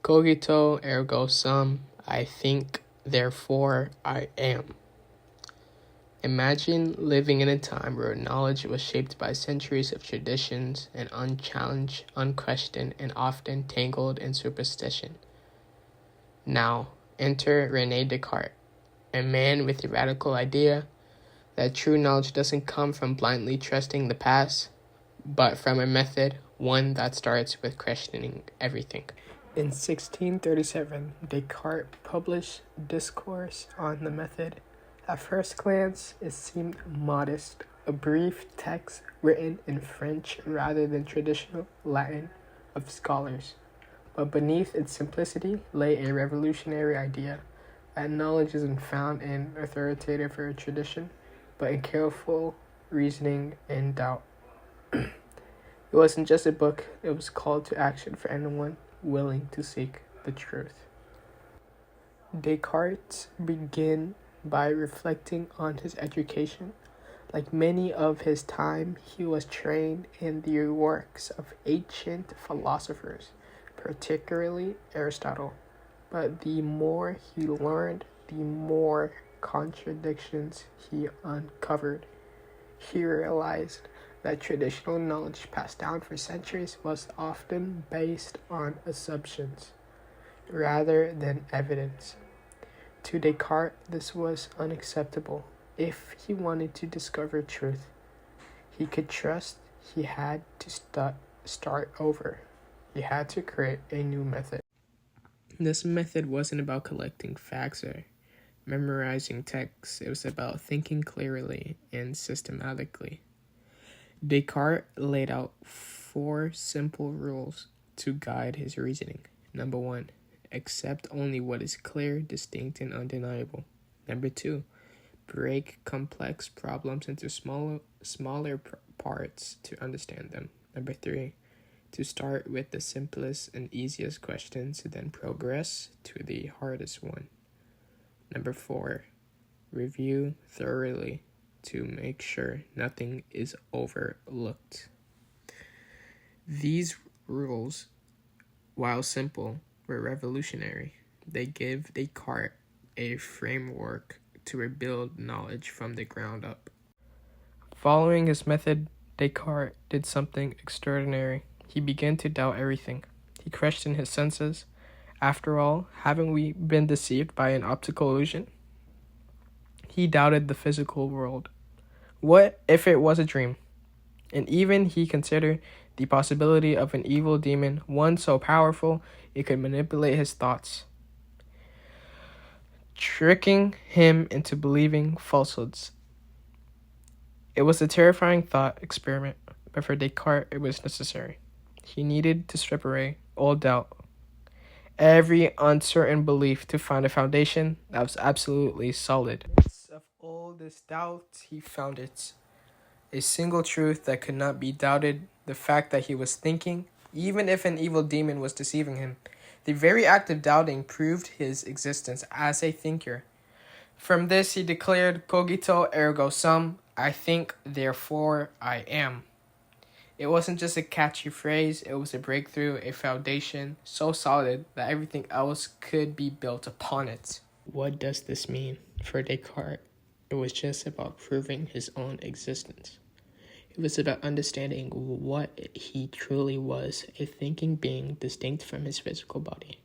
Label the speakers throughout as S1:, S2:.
S1: Cogito ergo sum, I think, therefore I am. Imagine living in a time where knowledge was shaped by centuries of traditions and unchallenged, unquestioned, and often tangled in superstition. Now, enter Rene Descartes, a man with the radical idea that true knowledge doesn't come from blindly trusting the past, but from a method, one that starts with questioning everything. In 1637, Descartes published Discourse on the Method. At first glance, it seemed modest, a brief text written in French rather than traditional Latin of scholars. But beneath its simplicity lay a revolutionary idea that knowledge isn't found in authoritative or tradition, but in careful reasoning and doubt. It wasn't just a book, it was called to action for anyone willing to seek the truth. Descartes began by reflecting on his education. Like many of his time, he was trained in the works of ancient philosophers, particularly Aristotle. But the more he learned, the more contradictions he uncovered. He realized that traditional knowledge passed down for centuries was often based on assumptions rather than evidence. To Descartes, this was unacceptable. If he wanted to discover truth, he could trust he had to start over. He had to create a new method. This method wasn't about collecting facts or memorizing texts. It was about thinking clearly and systematically. Descartes laid out 4 simple rules to guide his reasoning. Number 1, accept only what is clear, distinct, and undeniable. Number 2, break complex problems into smaller parts to understand them. Number 3, to start with the simplest and easiest questions, then progress to the hardest one. Number 4, review thoroughly to make sure nothing is overlooked. These rules, while simple, were revolutionary. They give Descartes a framework to rebuild knowledge from the ground up. Following his method, Descartes did something extraordinary. He began to doubt everything. He questioned his senses. After all, haven't we been deceived by an optical illusion? He doubted the physical world. What if it was a dream? And even he considered the possibility of an evil demon, one so powerful it could manipulate his thoughts, tricking him into believing falsehoods. It was a terrifying thought experiment, but for Descartes it was necessary. He needed to strip away all doubt, every uncertain belief, to find a foundation that was absolutely solid. In the midst of all this doubt, he found it. A single truth that could not be doubted, the fact that he was thinking, even if an evil demon was deceiving him. The very act of doubting proved his existence as a thinker. From this, he declared, cogito ergo sum, I think, therefore I am. It wasn't just a catchy phrase, it was a breakthrough, a foundation so solid that everything else could be built upon it. What does this mean? For Descartes, it was just about proving his own existence. It was about understanding what he truly was, a thinking being distinct from his physical body.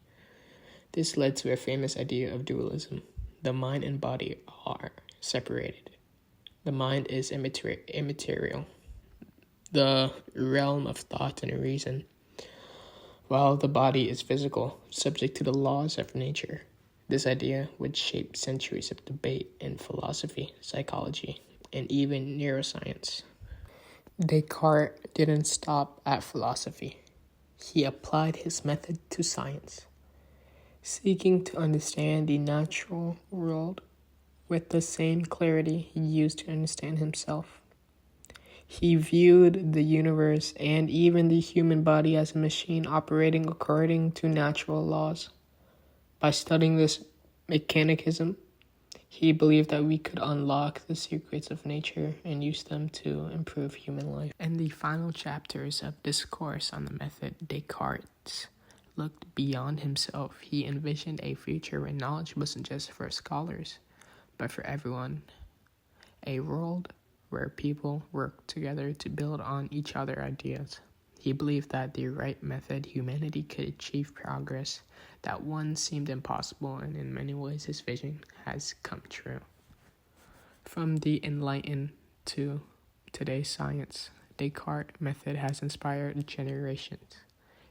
S1: This led to a famous idea of dualism. The mind and body are separated. The mind is immaterial, the realm of thought and reason, while the body is physical, subject to the laws of nature. This idea would shape centuries of debate in philosophy, psychology, and even neuroscience. Descartes didn't stop at philosophy. He applied his method to science, seeking to understand the natural world with the same clarity he used to understand himself. He viewed the universe and even the human body as a machine operating according to natural laws. By studying this mechanism, he believed that we could unlock the secrets of nature and use them to improve human life. In the final chapters of Discourse on the Method, Descartes looked beyond himself. He envisioned a future where knowledge wasn't just for scholars, but for everyone. A world where people worked together to build on each other's ideas. He believed that the right method, humanity could achieve progress that once seemed impossible, and in many ways his vision has come true. From the enlightened to today's science, Descartes' method has inspired generations.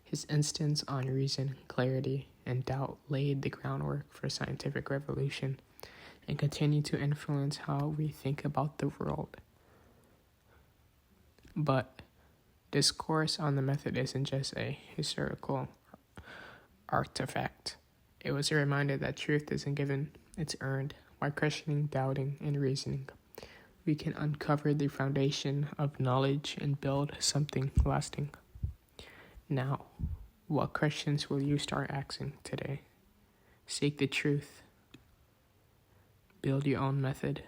S1: His insistence on reason, clarity, and doubt laid the groundwork for scientific revolution and continue to influence how we think about the world. But discourse on the method isn't just a historical artifact. It was a reminder that truth isn't given, it's earned. By questioning, doubting, and reasoning, we can uncover the foundation of knowledge and build something lasting. Now, what questions will you start asking today? Seek the truth. Build your own method.